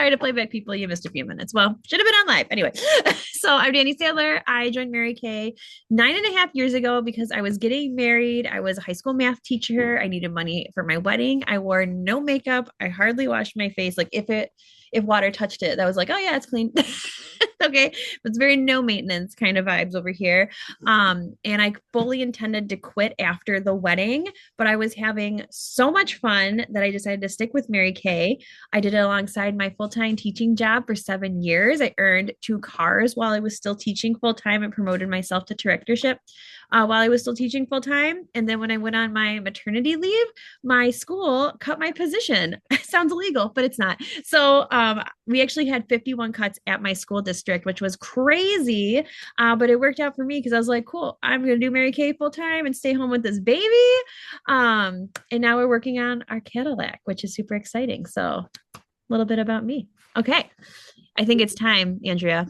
sorry to Playback people, you missed a few minutes. Well, should have been on live. Anyway, so I'm Danny Sadler. I joined Mary Kay 9.5 years ago because I was getting married. I was a high school math teacher. I needed money for my wedding. I wore no makeup. I hardly washed my face. Like if water touched it, that was like, oh yeah, it's clean. Okay. It's very no maintenance kind of vibes over here. And I fully intended to quit after the wedding, but I was having so much fun that I decided to stick with Mary Kay. I did it alongside my full-time teaching job for 7 years. I earned two cars while I was still teaching full-time and promoted myself to directorship while I was still teaching full-time. And then when I went on my maternity leave, my school cut my position. Sounds illegal, but it's not. So we actually had 51 cuts at my school district, which was crazy. But it worked out for me because I was like, cool, I'm going to do Mary Kay full time and stay home with this baby. And now we're working on our Cadillac, which is super exciting. So a little bit about me. Okay. I think it's time, Andrea,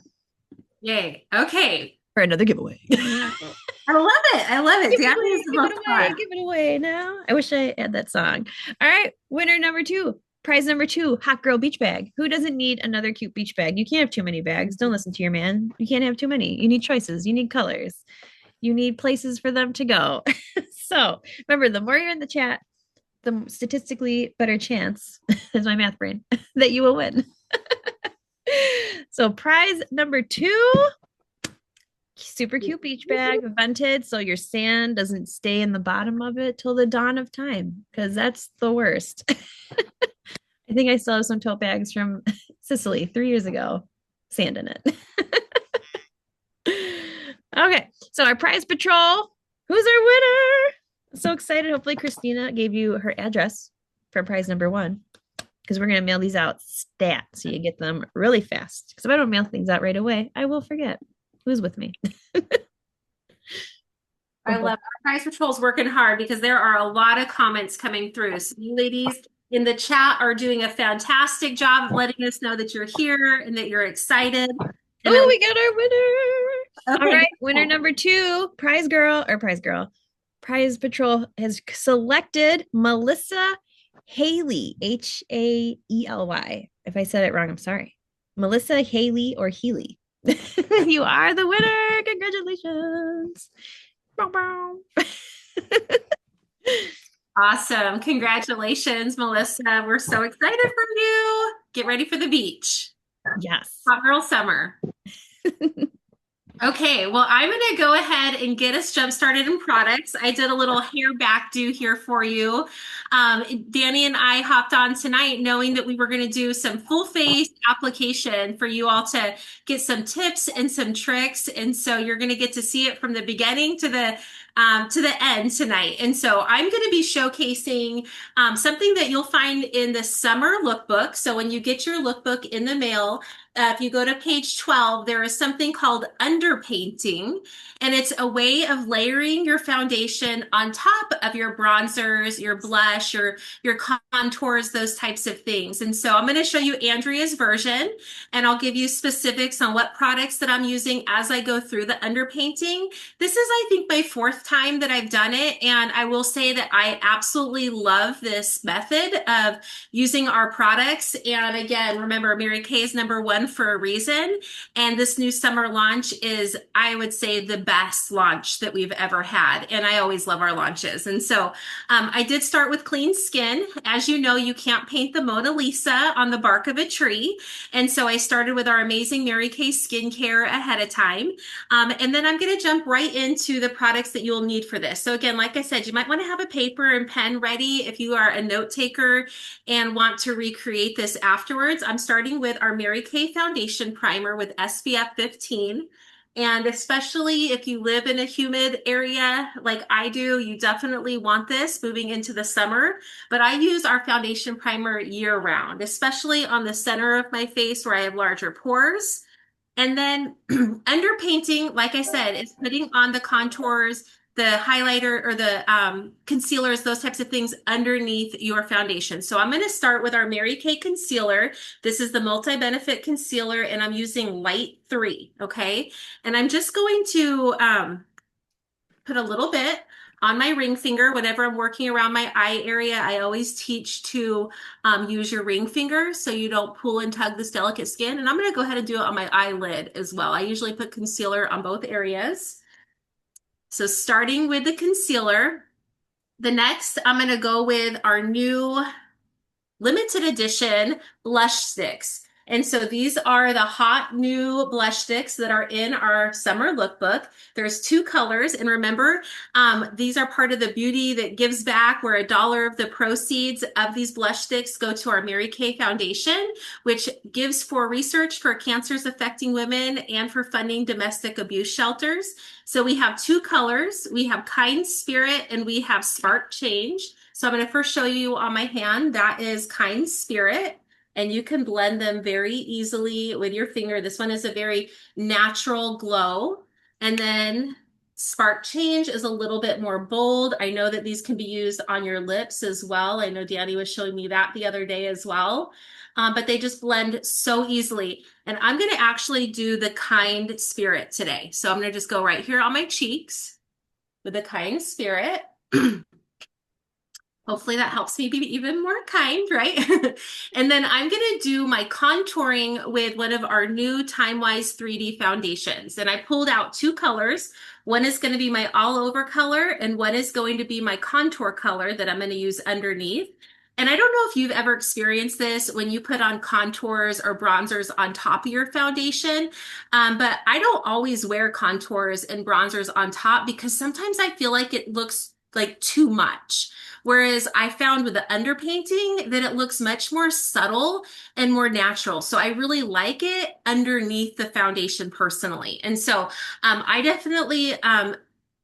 Yay. Okay. for another giveaway. I love it. I love it. Give it Danny away, is the give it most away, fun. give it away now. I wish I had that song. All right, winner number two. Prize number two, hot girl beach bag. Who doesn't need another cute beach bag? You can't have too many bags. Don't listen to your man. You can't have too many. You need choices. You need colors. You need places for them to go. So remember, the more you're in the chat, the statistically better chance is my math brain that you will win. So prize number two, super cute beach bag, vented, so your sand doesn't stay in the bottom of it till the dawn of time, because that's the worst. I think I still have some tote bags from Sicily 3 years ago, sand in it. Okay, so our prize patrol, who's our winner? I'm so excited. Hopefully, Christina gave you her address for prize number one because we're going to mail these out stat so you get them really fast. Because if I don't mail things out right away, I will forget who's with me. I love our prize patrol's working hard because there are a lot of comments coming through. So you ladies in the chat are doing a fantastic job of letting us know that you're here and that you're excited. And Oh, that we got our winner. All okay, right, winner cool. number two, prize patrol has selected Melissa Haley, Haely. If I said it wrong, I'm sorry. Melissa Haley or Healy. You are the winner. Congratulations. Bow, bow. Awesome. Congratulations, Melissa. We're so excited for you. Get ready for the beach. Yes. Hot girl summer. Okay, well, I'm going to go ahead and get us jump started in products. I did a little hair back do here for you. Danny and I hopped on tonight knowing that we were going to do some full face application for you all to get some tips and some tricks. And so you're going to get to see it from the beginning to the end tonight. And so I'm going to be showcasing something that you'll find in the summer lookbook. So when you get your lookbook in the mail, if you go to page 12, there is something called underpainting, and it's a way of layering your foundation on top of your bronzers, your blush, your contours, those types of things. And so I'm going to show you Andrea's version, and I'll give you specifics on what products that I'm using as I go through the underpainting. This is, I think, my fourth time that I've done it, and I will say that I absolutely love this method of using our products. And again, remember, Mary Kay is number one for a reason. And this new summer launch is, I would say, the best launch that we've ever had. And I always love our launches. And so I did start with clean skin. As you know, you can't paint the Mona Lisa on the bark of a tree. And so I started with our amazing Mary Kay skincare ahead of time. And then I'm going to jump right into the products that you'll need for this. So again, like I said, you might want to have a paper and pen ready if you are a note taker and want to recreate this afterwards. I'm starting with our Mary Kay Foundation Primer with SPF 15. And especially if you live in a humid area like I do, you definitely want this moving into the summer. But I use our foundation primer year round, especially on the center of my face where I have larger pores. And then underpainting, like I said, is putting on the contours, the highlighter or the concealers, those types of things underneath your foundation. So I'm going to start with our Mary Kay concealer. This is the multi-benefit concealer, and I'm using light 3, okay? And I'm just going to put a little bit on my ring finger. Whenever I'm working around my eye area, I always teach to use your ring finger so you don't pull and tug this delicate skin. And I'm going to go ahead and do it on my eyelid as well. I usually put concealer on both areas. So starting with the concealer, the next I'm going to go with our new limited edition blush sticks. And so these are the hot new blush sticks that are in our summer lookbook. There's two colors. And remember, these are part of the Beauty That Gives Back, where $1 of the proceeds of these blush sticks go to our Mary Kay Foundation, which gives for research for cancers affecting women and for funding domestic abuse shelters. So we have two colors. We have Kind Spirit and we have Spark Change. So I'm going to first show you on my hand, that is Kind Spirit, and you can blend them very easily with your finger. This one is a very natural glow. And then Spark Change is a little bit more bold. I know that these can be used on your lips as well. I know Danny was showing me that the other day as well. But they just blend so easily. And I'm going to actually do the Kind Spirit today. So I'm going to just go right here on my cheeks with the Kind Spirit. Hopefully that helps me be even more kind, right? And then I'm going to do my contouring with one of our new TimeWise 3D foundations. And I pulled out two colors. One is going to be my all over color, and one is going to be my contour color that I'm going to use underneath. And I don't know if you've ever experienced this when you put on contours or bronzers on top of your foundation, but I don't always wear contours and bronzers on top because sometimes I feel like it looks like too much. Whereas I found with the underpainting that it looks much more subtle and more natural. So I really like it underneath the foundation personally. And so I definitely,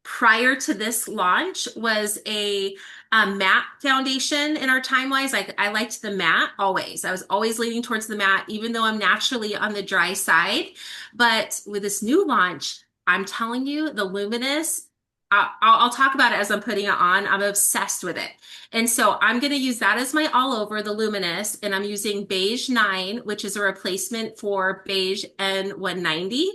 prior to this launch, was a matte foundation in our TimeWise. I liked the matte always. I was always leaning towards the matte, even though I'm naturally on the dry side. But with this new launch, I'm telling you, the Luminous, I'll talk about it as I'm putting it on. I'm obsessed with it. And so I'm going to use that as my all over, the Luminous, and I'm using Beige 9, which is a replacement for Beige N190.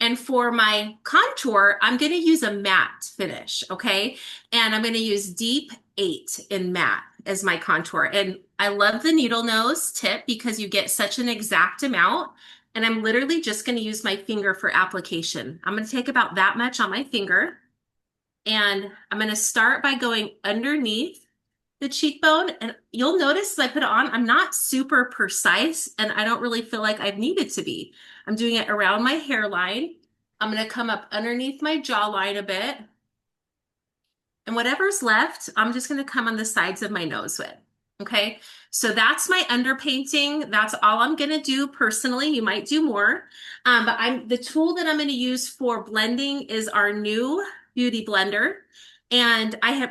And for my contour, I'm going to use a matte finish, okay? And I'm going to use Deep 8 in matte as my contour. And I love the needle nose tip because you get such an exact amount. And I'm literally just going to use my finger for application. I'm going to take about that much on my finger. And I'm going to start by going underneath the cheekbone. And you'll notice as I put it on, I'm not super precise and I don't really feel like I've needed to be. I'm doing it around my hairline. I'm going to come up underneath my jawline a bit. And whatever's left, I'm just going to come on the sides of my nose with. Okay, so that's my underpainting. That's all I'm going to do personally. You might do more. But the tool that I'm going to use for blending is our new Beauty Blender. And I've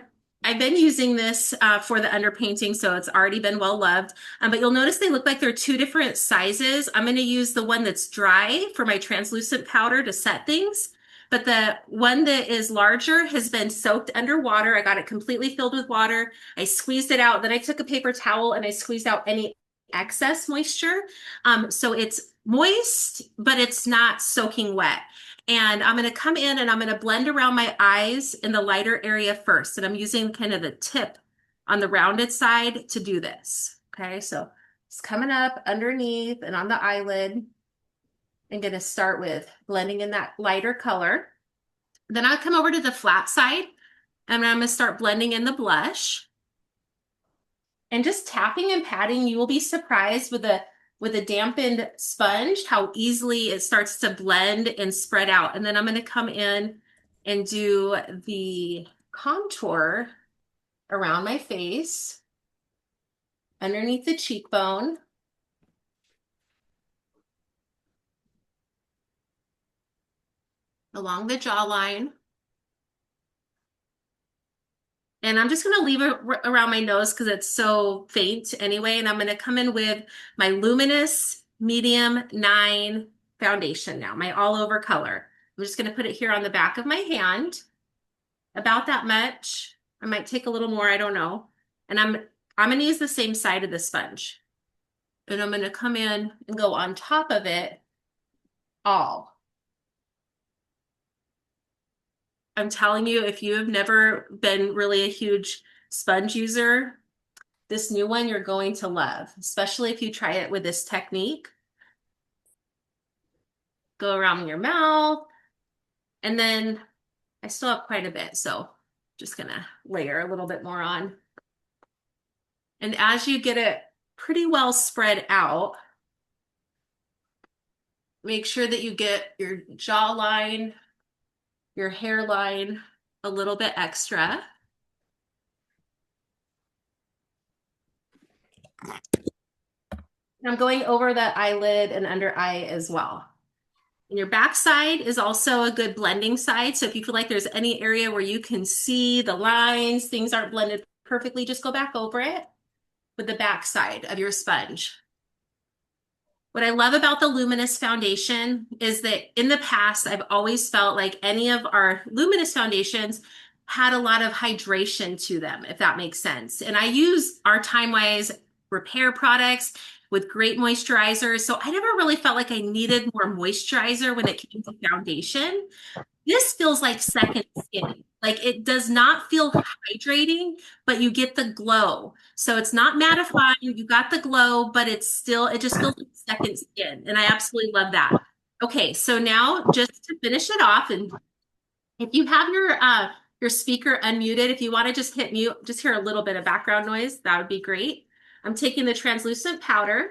been using this for the underpainting, so it's already been well loved. But you'll notice they look like they're two different sizes. I'm going to use the one that's dry for my translucent powder to set things. But the one that is larger has been soaked underwater. I got it completely filled with water. I squeezed it out. Then I took a paper towel and I squeezed out any excess moisture. So it's moist, but it's not soaking wet. And I'm going to come in and I'm going to blend around my eyes in the lighter area first. And I'm using kind of the tip on the rounded side to do this. Okay, so it's coming up underneath and on the eyelid. I'm going to start with blending in that lighter color. Then I'll come over to the flat side and I'm going to start blending in the blush. And just tapping and patting, you will be surprised with a dampened sponge how easily it starts to blend and spread out. And then I'm going to come in and do the contour around my face, underneath the cheekbone, along the jawline. And I'm just going to leave it around my nose because it's so faint anyway. And I'm going to come in with my Luminous Medium 9 foundation now, my all over color. I'm just going to put it here on the back of my hand, about that much. I might take a little more, I don't know. And I'm going to use the same side of the sponge. And I'm going to come in and go on top of it all. I'm telling you, if you have never been really a huge sponge user, this new one you're going to love, especially if you try it with this technique. Go around your mouth, and then I still have quite a bit, so just gonna layer a little bit more on. And as you get it pretty well spread out, make sure that you get your jawline, your hairline a little bit extra. And I'm going over the eyelid and under eye as well. And your back side is also a good blending side. So if you feel like there's any area where you can see the lines, things aren't blended perfectly, just go back over it with the back side of your sponge. What I love about the Luminous foundation is that in the past, I've always felt like any of our Luminous foundations had a lot of hydration to them, if that makes sense. And I use our Time Wise repair products with great moisturizers. So I never really felt like I needed more moisturizer when it came to foundation. This feels like second skin. Like it does not feel hydrating, but you get the glow. So it's not mattifying, you got the glow, but it just feels like second skin. And I absolutely love that. Okay, so now just to finish it off, and if you have your speaker unmuted, if you want to just hit mute, just hear a little bit of background noise, that would be great. I'm taking the translucent powder,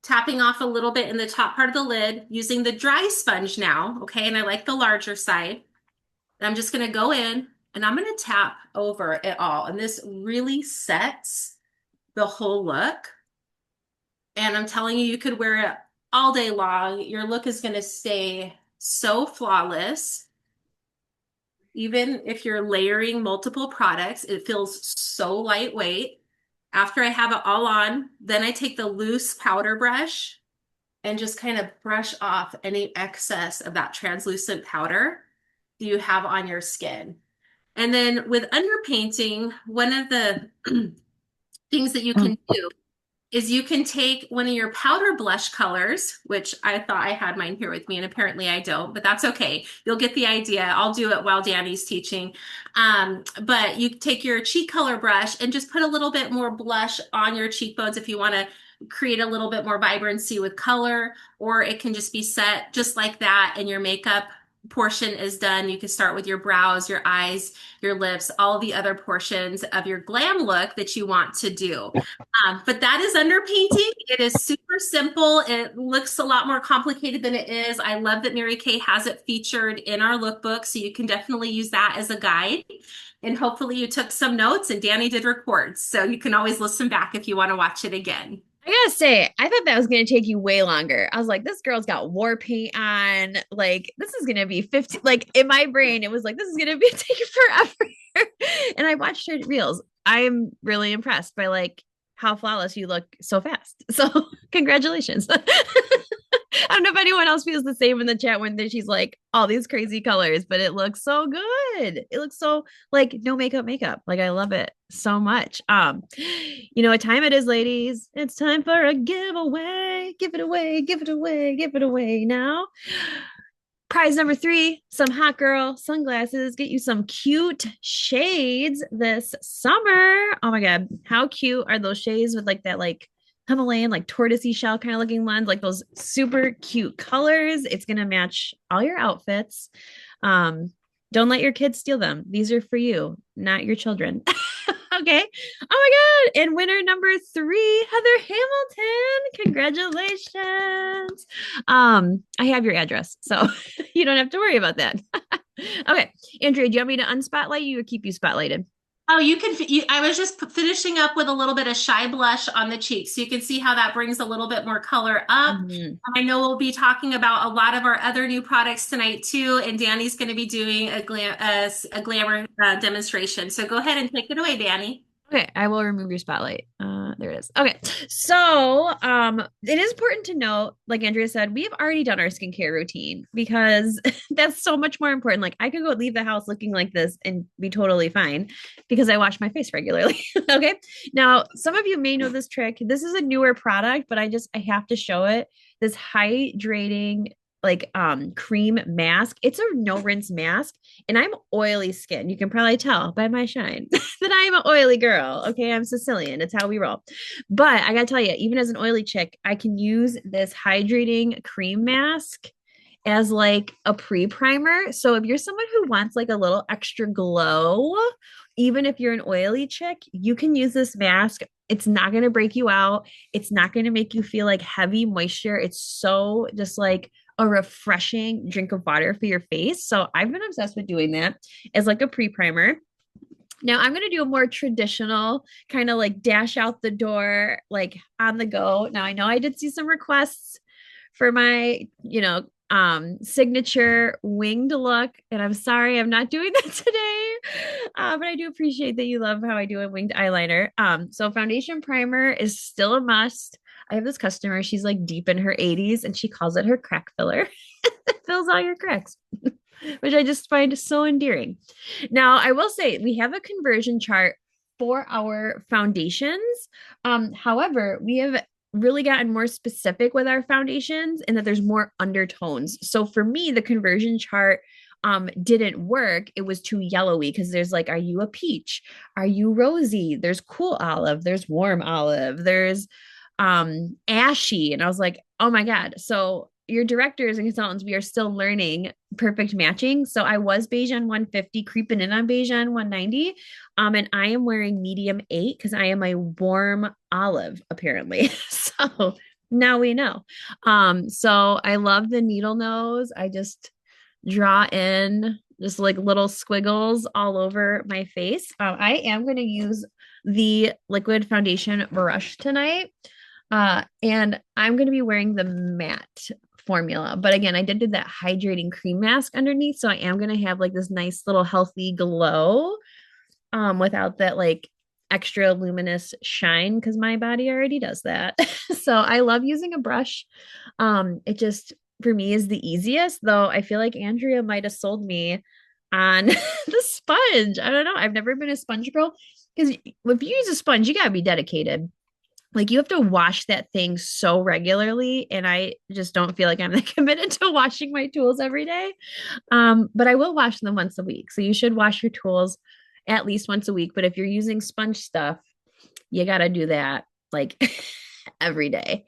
tapping off a little bit in the top part of the lid, using the dry sponge now, okay? And I like the larger side. And I'm just gonna go in and I'm gonna tap over it all. And this really sets the whole look. And I'm telling you, you could wear it all day long. Your look is gonna stay so flawless. Even if you're layering multiple products, it feels so lightweight. After I have it all on, then I take the loose powder brush and just kind of brush off any excess of that translucent powder you have on your skin. And then with underpainting, one of the things that you can do is you can take one of your powder blush colors, which I thought I had mine here with me, and apparently I don't, but that's okay. You'll get the idea. I'll do it while Danny's teaching. But you take your cheek color brush and just put a little bit more blush on your cheekbones if you want to create a little bit more vibrancy with color, or it can just be set just like that and your makeup portion is done. You can start with your brows, your eyes, your lips, all the other portions of your glam look that you want to do. But that is underpainting. It is super simple. It looks a lot more complicated than it is. I love that Mary Kay has it featured in our lookbook, so you can definitely use that as a guide. And hopefully you took some notes, and Danny did record, so you can always listen back if you want to watch it again. I gotta say, I thought that was gonna take you way longer. I was like, this girl's got war paint on. Like, this is gonna be 50. Like in my brain, it was like, this is gonna be taking forever. And I watched her reels. I'm really impressed by like how flawless you look so fast. So congratulations. I don't know if anyone else feels the same in the chat when she's like all these crazy colors, but it looks so good. It looks so like no makeup. Like I love it so much. You know what time it is, ladies? It's time for a giveaway. Give it away, give it away, give it away now. Prize number 3, some hot girl sunglasses. Get you some cute shades this summer. Oh my God. How cute are those shades with like that like Himalayan, like tortoisey shell kind of looking lens, like those super cute colors. It's going to match all your outfits. Don't let your kids steal them. These are for you, not your children. Okay. Oh my God. And winner number 3, Heather Hamilton. Congratulations. I have your address, so you don't have to worry about that. Okay. Andrea, do you want me to unspotlight you or keep you spotlighted? Oh, I was just finishing up with a little bit of Shy Blush on the cheeks. So you can see how that brings a little bit more color up. Mhm. I know we'll be talking about a lot of our other new products tonight too, and Danny's going to be doing a glamour demonstration. So go ahead and take it away, Danny. Okay, I will remove your spotlight. There it is. Okay, so it is important to note, like Andrea said, we've already done our skincare routine because that's so much more important. Like I could go leave the house looking like this and be totally fine because I wash my face regularly. Okay, now some of you may know this trick. This is a newer product, but I have to show it. This hydrating like cream mask. It's a no rinse mask, and I'm oily skin. You can probably tell by my shine that I'm an oily girl. Okay, I'm Sicilian. It's how we roll. But I gotta tell you, even as an oily chick, I can use this hydrating cream mask as like a pre-primer. So if you're someone who wants like a little extra glow, even if you're an oily chick, you can use this mask. It's not going to break you out. It's not going to make you feel like heavy moisture. It's so just like a refreshing drink of water for your face. So I've been obsessed with doing that as like a pre-primer. Now I'm going to do a more traditional kind of like dash out the door, like on the go. Now I know I did see some requests for my, signature winged look. And I'm sorry I'm not doing that today. But I do appreciate that you love how I do a winged eyeliner. So foundation primer is still a must. I have this customer, she's like deep in her 80s and she calls it her crack filler. It fills all your cracks, which I just find so endearing. Now, I will say we have a conversion chart for our foundations. However, we have really gotten more specific with our foundations and that there's more undertones. So for me, the conversion chart didn't work. It was too yellowy because there's like, are you a peach? Are you rosy? There's cool olive, there's warm olive, there's ashy. And I was like, oh my God. So your directors and consultants, we are still learning perfect matching. So I was beige on 150, creeping in on beige on 190. And I am wearing medium 8 because I am a warm olive, apparently. So now we know. So I love the needle nose. I just draw in just like little squiggles all over my face. I am going to use the liquid foundation brush tonight. And I'm going to be wearing the matte formula. But again, I did do that hydrating cream mask underneath. So I am going to have like this nice little healthy glow without that like extra luminous shine because my body already does that. So I love using a brush. It just for me is the easiest, though I feel like Andrea might have sold me on the sponge. I don't know. I've never been a sponge girl because if you use a sponge, you gotta be dedicated. Like you have to wash that thing so regularly, and I just don't feel like I'm that committed to washing my tools every day. But I will wash them once a week. So you should wash your tools at least once a week. But if you're using sponge stuff, you got to do that like every day.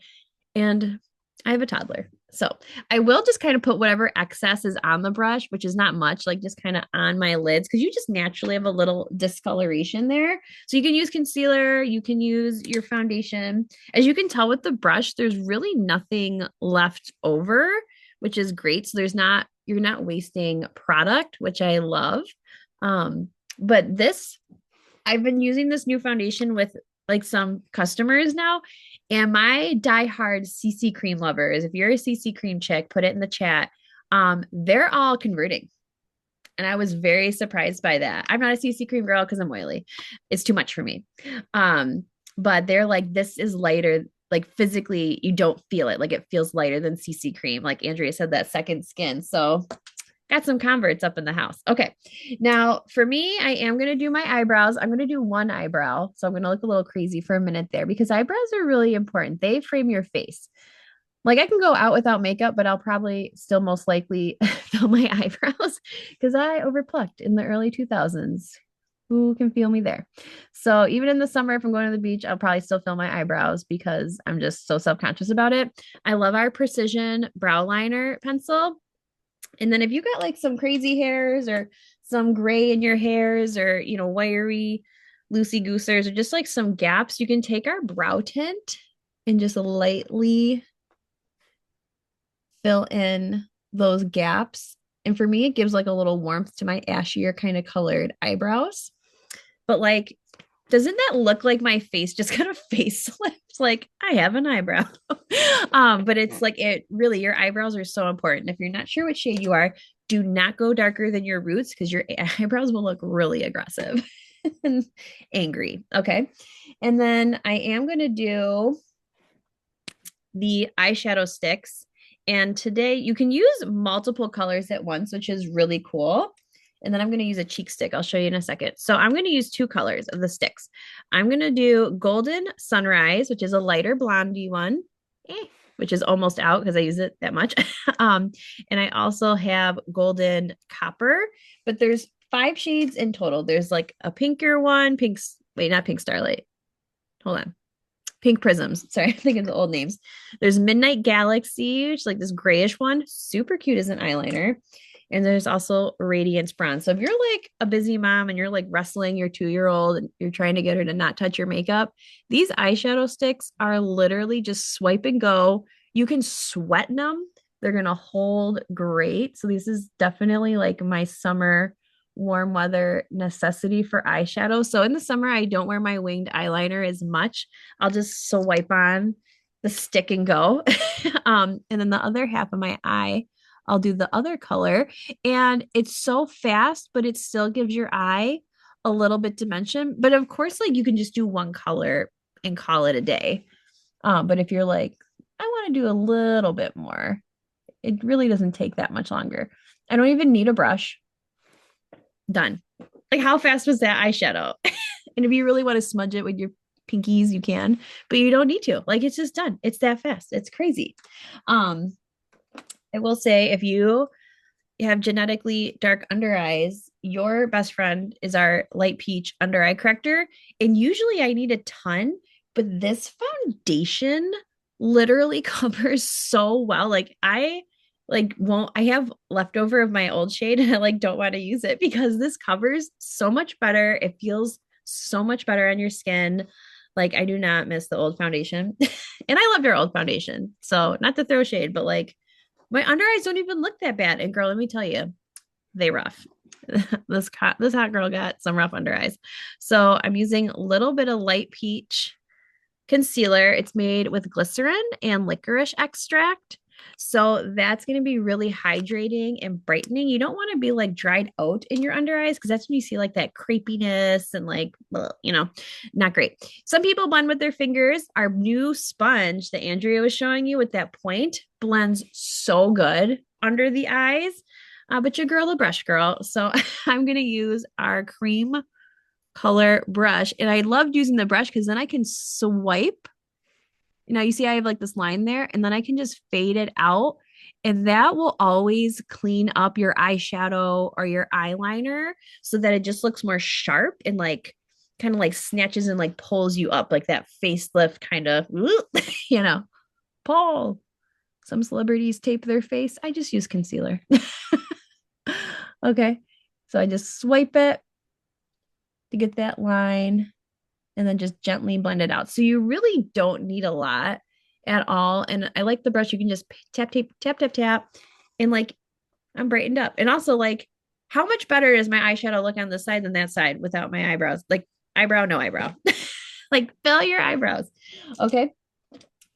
And I have a toddler. So I will just kind of put whatever excess is on the brush, which is not much, like just kind of on my lids, because you just naturally have a little discoloration there. So you can use concealer, you can use your foundation. As you can tell with the brush, there's really nothing left over, which is great. So you're not wasting product, which I love. But I've been using this new foundation with like some customers now. And my diehard CC cream lovers, if you're a CC cream chick, put it in the chat. They're all converting. And I was very surprised by that. I'm not a CC cream girl because I'm oily. It's too much for me. But they're like, this is lighter. Like physically, you don't feel it. Like it feels lighter than CC cream. Like Andrea said, that second skin. So got some converts up in the house. Okay. Now, for me, I am going to do my eyebrows. I'm going to do one eyebrow. So I'm going to look a little crazy for a minute there because eyebrows are really important. They frame your face. Like I can go out without makeup, but I'll probably still most likely fill my eyebrows because I overplucked in the early 2000s. Who can feel me there? So even in the summer, if I'm going to the beach, I'll probably still fill my eyebrows because I'm just so self-conscious about it. I love our precision brow liner pencil. And then if you got like some crazy hairs or some gray in your hairs or, wiry loosey goosers or just like some gaps, you can take our brow tint and just lightly fill in those gaps. And for me, it gives like a little warmth to my ashier kind of colored eyebrows. But like, doesn't that look like my face just kind of facelift? Like I have an eyebrow. But it's like your eyebrows are so important. If you're not sure what shade you are, do not go darker than your roots because your eyebrows will look really aggressive and angry. Okay. And then I am going to do the eyeshadow sticks. And today you can use multiple colors at once, which is really cool. And then I'm going to use a cheek stick. I'll show you in a second. So I'm going to use 2 colors of the sticks. I'm going to do Golden Sunrise, which is a lighter blondie one. which is almost out because I use it that much. um, and I also have golden copper, but there's 5 shades in total. There's like a pinker one, wait, not pink starlight. Hold on. Pink prisms. Sorry, I'm thinking of the old names. There's Midnight Galaxy, which is like this grayish one, super cute as an eyeliner. And there's also Radiance Bronze. So if you're like a busy mom and you're like wrestling your 2-year-old and you're trying to get her to not touch your makeup, these eyeshadow sticks are literally just swipe and go. You can sweat them. They're gonna hold great. So this is definitely like my summer warm weather necessity for eyeshadow. So in the summer, I don't wear my winged eyeliner as much. I'll just swipe on the stick and go. And then the other half of my eye, I'll do the other color. And it's so fast, but it still gives your eye a little bit dimension. But of course, like you can just do one color and call it a day. But if you're like, I want to do a little bit more, it really doesn't take that much longer. I don't even need a brush. Done. Like, how fast was that eyeshadow? And if you really want to smudge it with your pinkies, you can, but you don't need to. Like, it's just done. It's that fast. It's crazy. Um, I will say if you have genetically dark under eyes, your best friend is our light peach under eye corrector. And usually I need a ton, but this foundation literally covers so well. Like I like won't I have leftover of my old shade and I like don't want to use it because this covers so much better. It feels so much better on your skin. Like I do not miss the old foundation. And I loved our old foundation. So not to throw shade, but like my under eyes don't even look that bad. And girl, let me tell you, they rough. This hot girl got some rough under eyes. So I'm using a little bit of light peach concealer. It's made with glycerin and licorice extract. So that's going to be really hydrating and brightening. You don't want to be like dried out in your under eyes because that's when you see like that crepiness and like, not great. Some people blend with their fingers. Our new sponge that Andrea was showing you with that point blends so good under the eyes. But your girl, a brush girl. So I'm going to use our cream color brush. And I loved using the brush because then I can swipe. You see, I have like this line there, and then I can just fade it out. And that will always clean up your eyeshadow or your eyeliner so that it just looks more sharp and like kind of like snatches and like pulls you up like that facelift kind of, pull. Some celebrities tape their face. I just use concealer. Okay. So I just swipe it to get that line and then just gently blend it out. So you really don't need a lot at all. And I like the brush. You can just tap, tap, tap, tap, tap. And like, I'm brightened up. And also like, how much better does my eyeshadow look on this side than that side without my eyebrows? Like eyebrow, no eyebrow. Like fill your eyebrows. Okay.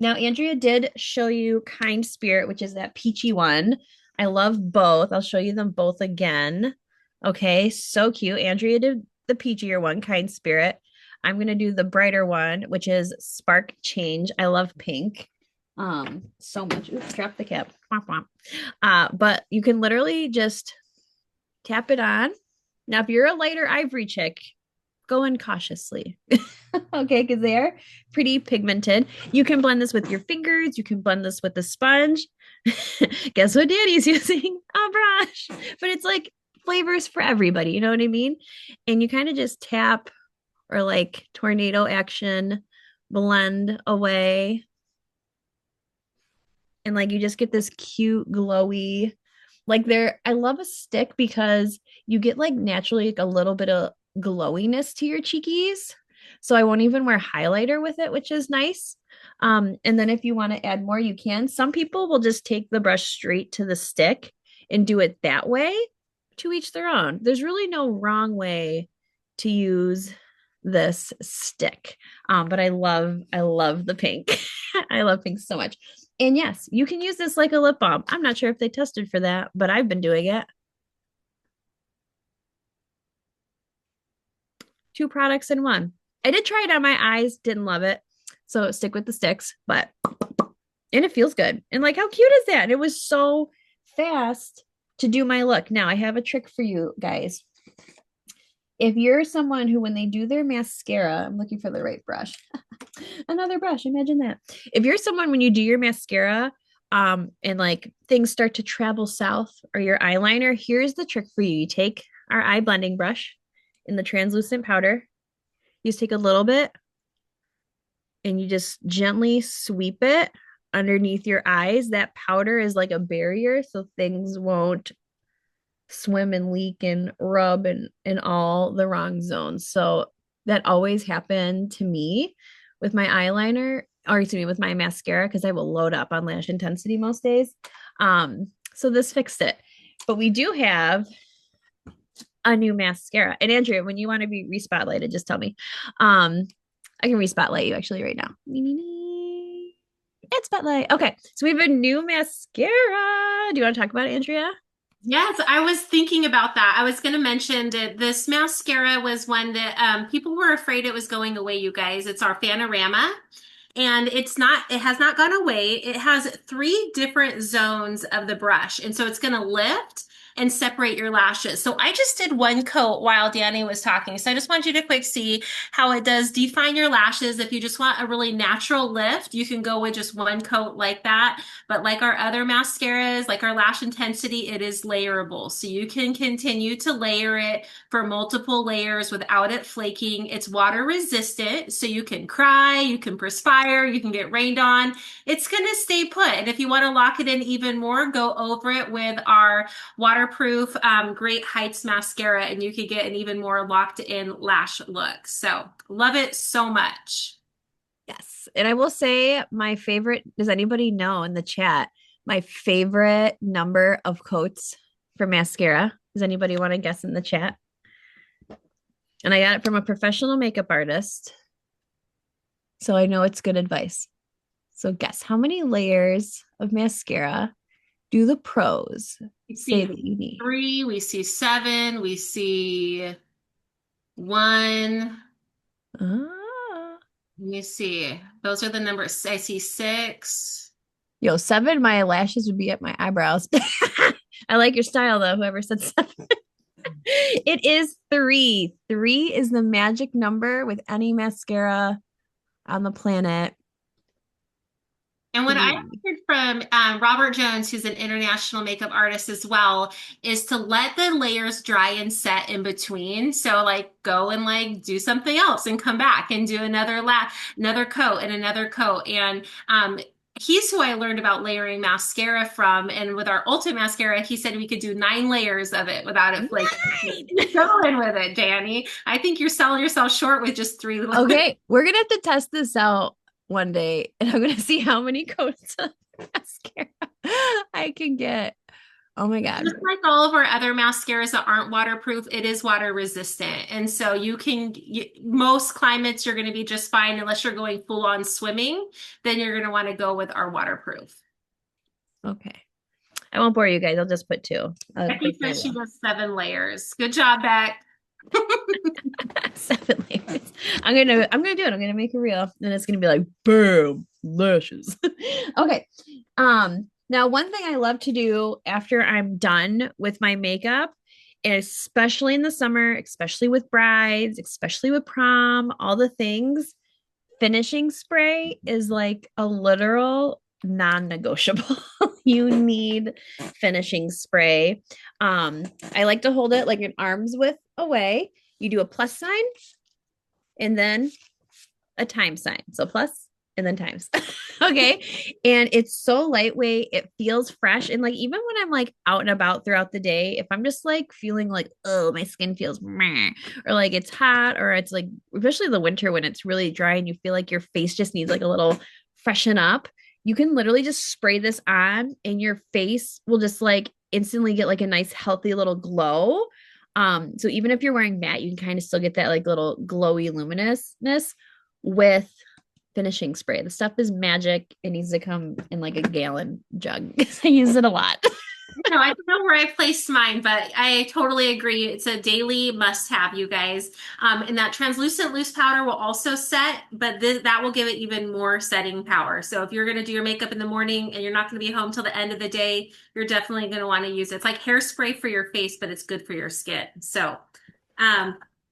Now, Andrea did show you Kind Spirit, which is that peachy one. I love both. I'll show you them both again. Okay, so cute. Andrea did the peachier one, Kind Spirit. I'm going to do the brighter one, which is Spark Change. I love pink so much. Oops, drop the cap. But you can literally just tap it on. Now, if you're a lighter ivory chick, go in cautiously. Okay, because they are pretty pigmented. You can blend this with your fingers. You can blend this with a sponge. Guess what Daddy's using? A brush. But it's like flavors for everybody. You know what I mean? And you kind of just tap or like tornado action, blend away. And like you just get this cute, glowy, I love a stick because you get like naturally like a little bit of glowiness to your cheekies. So I won't even wear highlighter with it, which is nice. And then if you want to add more, you can. Some people will just take the brush straight to the stick and do it that way. To each their own. There's really no wrong way to use this stick. But I love the pink. I love pink so much. And yes, you can use this like a lip balm. I'm not sure if they tested for that, but I've been doing it. 2 products in one. I did try it on my eyes, didn't love it. So stick with the sticks, and it feels good. And like, how cute is that? And it was so fast to do my look. Now I have a trick for you guys. if you're someone who, when they do their mascara, I'm looking for the right brush. Another brush, imagine that. If you're someone when you do your mascara, and like things start to travel south or your eyeliner, here's the trick for you. You take our eye blending brush in the translucent powder, you just take a little bit and you just gently sweep it underneath your eyes. That powder is like a barrier, so things won't swim and leak and rub and in all the wrong zones. So that always happened to me with my eyeliner, or excuse me, with my mascara, because I will load up on lash intensity most days. So this fixed it. But we do have a new mascara. And Andrea, when you want to be respotlighted, just tell me. I can respotlight you actually right now. It's spotlight. Okay, so we have a new mascara. Do you want to talk about it, Andrea? Yes, I was thinking about that. I was going to mention that this mascara was one that people were afraid it was going away, you guys. It's our Panorama. And it has not gone away. It has three different zones of the brush. And so it's going to lift and separate your lashes. So I just did one coat while Danny was talking. So I just want you to quick see how it does define your lashes. If you just want a really natural lift, you can go with just one coat like that. But like our other mascaras, like our Lash Intensity, it is layerable. So you can continue to layer it for multiple layers without it flaking. It's water resistant, so you can cry, you can perspire, you can get rained on. It's going to stay put. And if you want to lock it in even more, go over it with our waterproof Great Heights mascara, and you can get an even more locked in lash look. So love it so much. Yes. And I will say my favorite, does anybody know in the chat, my favorite number of coats for mascara? Does anybody want to guess in the chat? And I got it from a professional makeup artist. So I know it's good advice. So guess how many layers of mascara do the pros We say see that you need? 3, we see 7, we see 1. Ah. Let me see. Those are the numbers. I see 6. Yo, 7, my lashes would be at my eyebrows. I like your style though, whoever said 7. It is 3. 3 is the magic number with any mascara on the planet. And what I 3. heard from Robert Jones, who's an international makeup artist as well, is to let the layers dry and set in between. So like go and like do something else and come back and do another coat and another coat. And he's who I learned about layering mascara from. And with our Ultimate Mascara, he said we could do 9 layers of it without it flaking. Keep going with it, Danny. I think you're selling yourself short with just 3. Okay, we're gonna have to test this out one day, and I'm gonna see how many coats of mascara I can get. Oh my God. Just like all of our other mascaras that aren't waterproof, it is water resistant. And so most climates, you're going to be just fine unless you're going full on swimming. Then you're going to want to go with our waterproof. Okay. I won't bore you guys. I'll just put 2. I think that she does 7 layers. Good job, Beck. 7 layers. I'm gonna do it. I'm gonna make it real. And it's gonna be like boom, lashes. Okay. Now one thing I love to do after I'm done with my makeup, especially in the summer, especially with brides, especially with prom, all the things, finishing spray is like a literal non-negotiable. You need finishing spray. I like to hold it like an arm's width away. You do a plus sign and then a time sign. So plus and then times. Okay. And it's so lightweight. It feels fresh. And like, even when I'm like out and about throughout the day, if I'm just like feeling like, oh, my skin feels meh, or like it's hot, or it's like, especially the winter when it's really dry and you feel like your face just needs like a little freshen up, you can literally just spray this on and your face will just like instantly get like a nice, healthy little glow. So even if you're wearing matte, you can kind of still get that like little glowy luminousness with finishing spray. The stuff is magic. It needs to come in like a gallon jug. I use it a lot. No, I don't know where I placed mine, but I totally agree. It's a daily must-have, you guys. And that translucent loose powder will also set, but that will give it even more setting power. So if you're going to do your makeup in the morning and you're not going to be home till the end of the day, you're definitely going to want to use it. It's like hairspray for your face, but it's good for your skin. So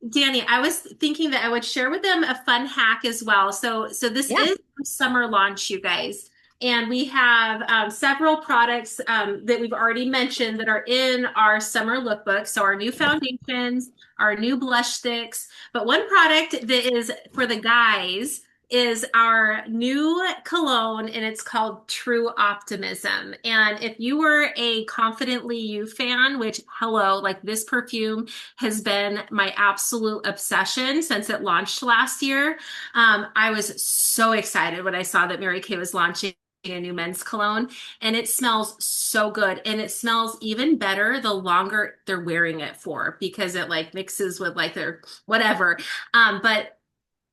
Danny, I was thinking that I would share with them a fun hack as well. So this Yeah. is our summer launch, you guys, and we have several products that we've already mentioned that are in our summer lookbook. So our new foundations, our new blush sticks, but one product that is for the guys is our new cologne, and it's called True Optimism. And if you were a Confidently You fan, which hello, like this perfume has been my absolute obsession since it launched last year. I was so excited when I saw that Mary Kay was launching a new men's cologne, and it smells so good, and it smells even better the longer they're wearing it for, because it like mixes with like their whatever. But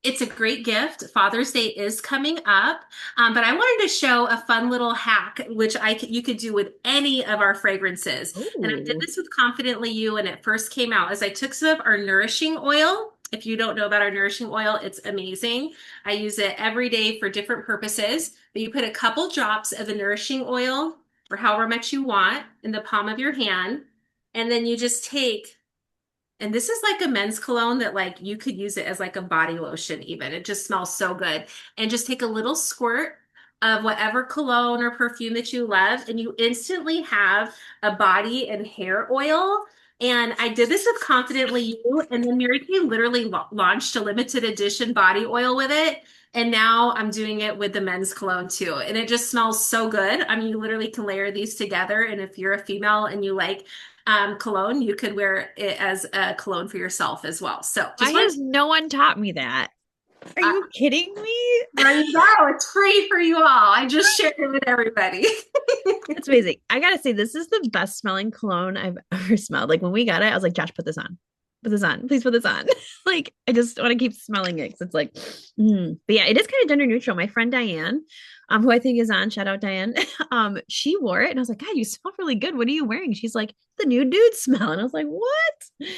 it's a great gift. Father's Day is coming up, but I wanted to show a fun little hack, which you could do with any of our fragrances. And I did Ooh. this with Confidently You when it first came out. As I took some of our nourishing oil. If you don't know about our nourishing oil, it's amazing. I use it every day for different purposes. But you put a couple drops of the nourishing oil, or however much you want, in the palm of your hand, and then you just take, and this is like a men's cologne that like you could use it as like a body lotion even. It just smells so good. And just take a little squirt of whatever cologne or perfume that you love, and you instantly have a body and hair oil. And I did this with Confidently You, and then Mary Kay literally launched a limited edition body oil with it. And now I'm doing it with the men's cologne too. And it just smells so good. I mean, you literally can layer these together. And if you're a female and you like cologne, you could wear it as a cologne for yourself as well. So Why just want has no one taught me that? Are uh, you kidding me? there you go. It's free for you all. I just shared it with everybody. That's amazing. I gotta say, this is the best smelling cologne I've ever smelled. Like when we got it, I was like, Josh, put this on. Put this on. Please put this on. Like, I just want to keep smelling it because it's like, But yeah, it is kind of gender neutral. My friend Diane, who I think is on, shout out Diane, she wore it and I was like, God, you smell really good. What are you wearing? She's like, the new dude smell. And I was like, what?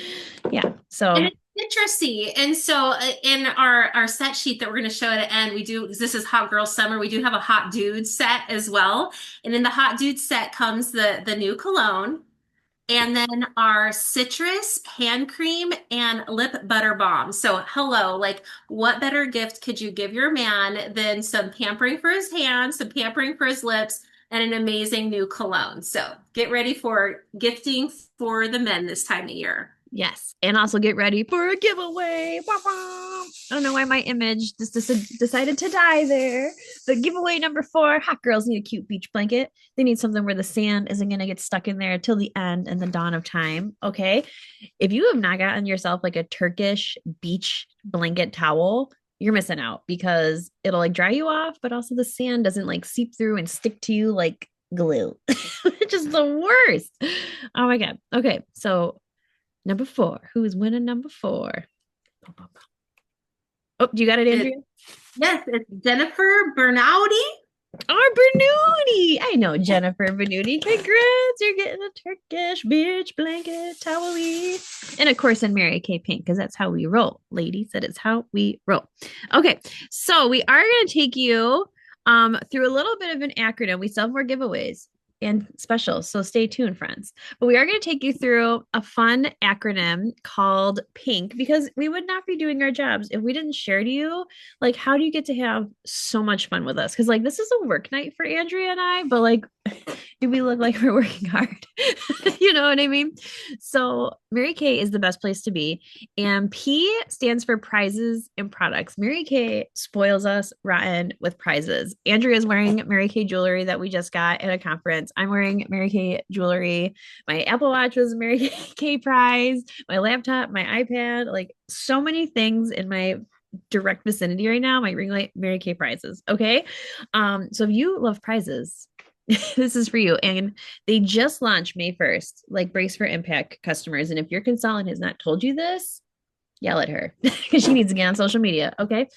Yeah. And So it's citrusy. And so in our set sheet that we're going to show at the end, we do, because this is Hot Girl Summer, we do have a Hot Dude set as well. And in the Hot Dude set comes the new cologne, and then our citrus hand cream and lip butter balm. So hello, like what better gift could you give your man than some pampering for his hands, some pampering for his lips, and an amazing new cologne. So get ready for gifting for the men this time of year. yes. And also get ready for a giveaway. Wah, wah. I don't know why my image just decided to die there. But giveaway number 4, hot girls need a cute beach blanket. They need something where the sand isn't going to get stuck in there till the end and the dawn of time. Okay. If you have not gotten yourself like a Turkish beach blanket towel, you're missing out because it'll like dry you off, but also the sand doesn't like seep through and stick to you like glue, which is the worst. Oh my God. Okay. So number 4. Who is winning number 4? Oh, do you got it, It, Andrea? yes, it's Jennifer Bernaudy. Oh, Bernoulli. I know Jennifer Bernoulli. Congrats. You're getting a Turkish beach blanket towel. And of course, in Mary Kay Pink, because that's how we roll, ladies. That is how we roll. Okay. So we are going to take you through a little bit of an acronym. We still have more giveaways and specials. So stay tuned, friends. But we are going to take you through a fun acronym called PINK because we would not be doing our jobs if we didn't share to you, like, how do you get to have so much fun with us? Because, like, this is a work night for Andrea and I, but, like, do we look like we're working hard? You know what I mean? So, Mary Kay is the best place to be. And P stands for prizes and products. Mary Kay spoils us rotten with prizes. Andrea is wearing Mary Kay jewelry that we just got at a conference. I'm wearing Mary Kay jewelry. My Apple Watch was a Mary Kay prize. My laptop, my iPad, like so many things in my direct vicinity right now. My ring light, Mary Kay prizes. Okay. So if you love prizes, this is for you. And they just launched May 1st, like Brace for Impact customers. And if your consultant has not told you this, yell at her because she needs to get on social media. Okay.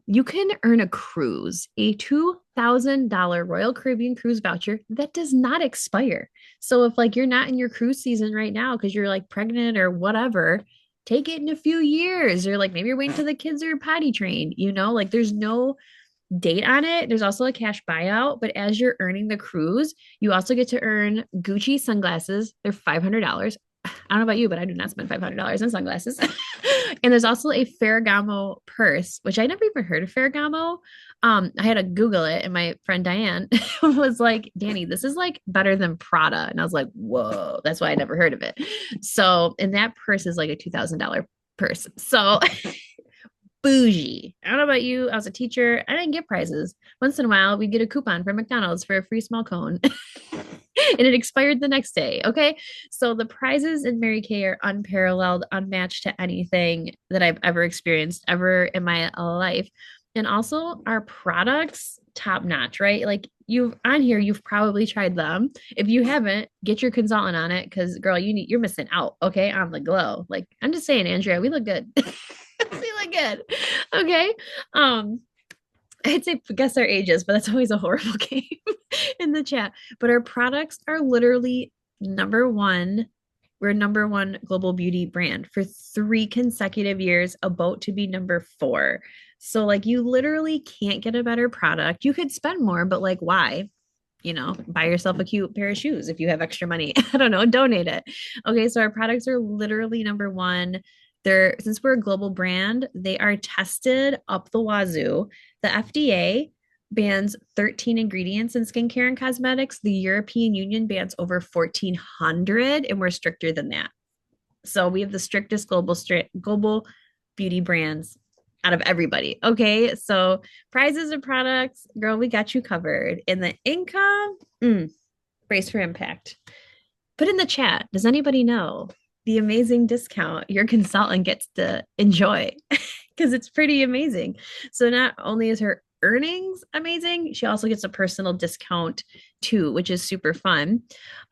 You can earn a cruise, a $2,000 Royal Caribbean cruise voucher that does not expire. So if like you're not in your cruise season right now because you're like pregnant or whatever, take it in a few years. Or like maybe you're waiting till the kids are potty trained, you know, like there's no date on it. There's also a cash buyout, but as you're earning the cruise, you also get to earn Gucci sunglasses. They're $500. I don't know about you, but I do not spend $500 on sunglasses. And there's also a Ferragamo purse, which I never even heard of Ferragamo. I had to Google it, and my friend Diane was like, Danny, this is like better than Prada. And I was like, whoa, that's why I never heard of it. So, and that purse is like a $2,000 purse. So bougie. I don't know about you. I was a teacher. I didn't get prizes. Once in a while, we'd get a coupon from McDonald's for a free small cone. And it expired the next day. Okay. So the prizes in Mary Kay are unparalleled, unmatched to anything that I've ever experienced ever in my life. And also our products, top notch, right? Like you've on here, you've probably tried them. If you haven't, get your consultant on it because girl, you're missing out, okay, on the glow. Like I'm just saying, Andrea, we look good. We look good. Okay. Um, I'd say guess our ages, but that's always a horrible game in the chat. But our products are literally number one. We're number one global beauty brand for 3 consecutive years, about to be number four. So, like, you literally can't get a better product. You could spend more, but like, why? Buy yourself a cute pair of shoes if you have extra money. I don't know, donate it. Okay, so our products are literally number one. Since we're a global brand, they are tested up the wazoo. The FDA bans 13 ingredients in skincare and cosmetics. The European Union bans over 1,400, and we're stricter than that. So we have the strictest global beauty brands out of everybody. Okay, so prizes and products, girl, we got you covered. And the income, brace for impact. Put in the chat. Does anybody know the amazing discount your consultant gets to enjoy? Because it's pretty amazing. So not only is her earnings amazing, she also gets a personal discount too, which is super fun.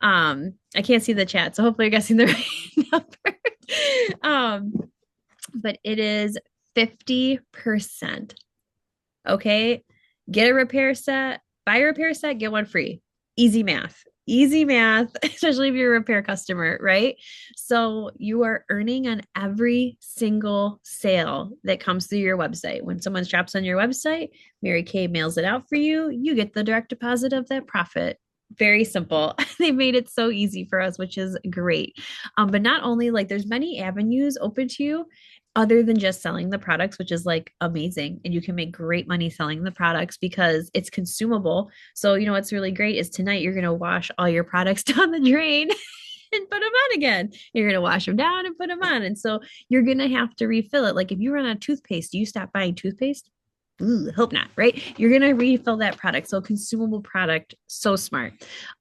I can't see the chat, so hopefully you're guessing the right number. But it is 50%. Okay. Get a repair set, buy a repair set, get one free. Easy math. Easy math, especially if you're a repair customer, right? So you are earning on every single sale that comes through your website. When someone shops on your website, Mary Kay mails it out for you. You get the direct deposit of that profit. Very simple. They made it so easy for us, which is great. But not only like there's many avenues open to you other than just selling the products, which is like amazing. And you can make great money selling the products because it's consumable. So, what's really great is tonight you're going to wash all your products down the drain and put them on again. You're going to wash them down and put them on. And so you're going to have to refill it. Like if you run out of toothpaste, do you stop buying toothpaste? Ooh, hope not, right? You're gonna refill that product. So consumable product, so smart.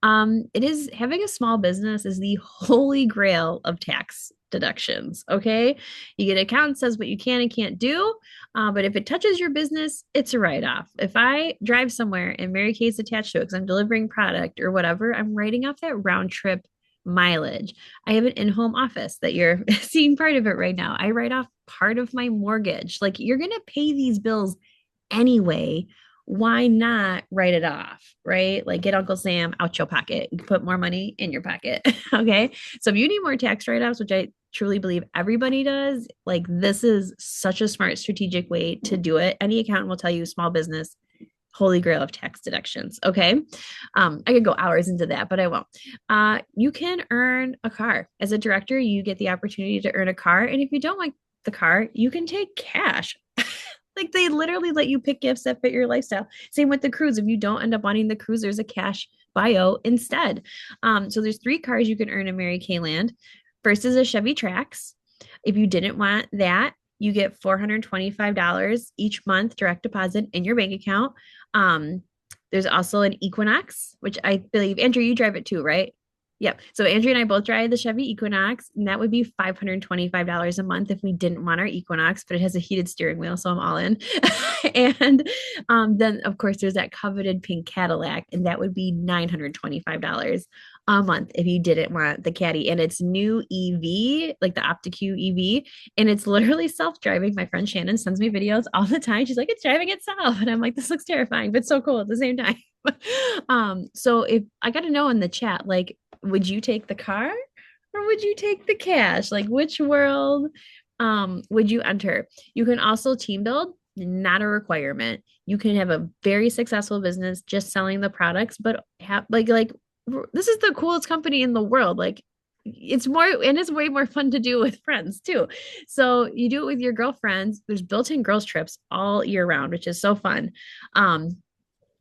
It is having a small business is the holy grail of tax deductions. Okay. You get an account says what you can and can't do. But if it touches your business, it's a write-off. If I drive somewhere and Mary Kay's attached to it because I'm delivering product or whatever, I'm writing off that round trip mileage. I have an in-home office that you're seeing part of it right now. I write off part of my mortgage. Like you're gonna pay these bills anyway, why not write it off, right? Like get Uncle Sam out your pocket. You can put more money in your pocket. Okay. So if you need more tax write-offs, which I truly believe everybody does, like this is such a smart strategic way to do it. Any accountant will tell you small business, holy grail of tax deductions. Okay. I could go hours into that, but I won't. You can earn a car. As a director, you get the opportunity to earn a car. And if you don't like the car, you can take cash. Like they literally let you pick gifts that fit your lifestyle. Same with the cruise. If you don't end up wanting the cruise, there's a cash bio instead. So there's 3 cars you can earn in Mary Kay land. First is a Chevy Trax. If you didn't want that, you get $425 each month direct deposit in your bank account. There's also an Equinox, which I believe, Andrew, you drive it too, right? Yep. So Andrea and I both drive the Chevy Equinox, and that would be $525 a month if we didn't want our Equinox, but it has a heated steering wheel, so I'm all in. And then, of course, there's that coveted pink Cadillac, and that would be $925 a month if you didn't want the Caddy. And it's new EV, like the OptiQ EV, and it's literally self-driving. My friend Shannon sends me videos all the time. She's like, it's driving itself. And I'm like, this looks terrifying, but so cool at the same time. So if I got to know in the chat, like, would you take the car or would you take the cash? Like which world would you enter? You can also team build, not a requirement. You can have a very successful business just selling the products, but have like this is the coolest company in the world. Like it's more, and it's way more fun to do with friends too. So you do it with your girlfriends. There's built-in girls trips all year round, which is so fun. Um,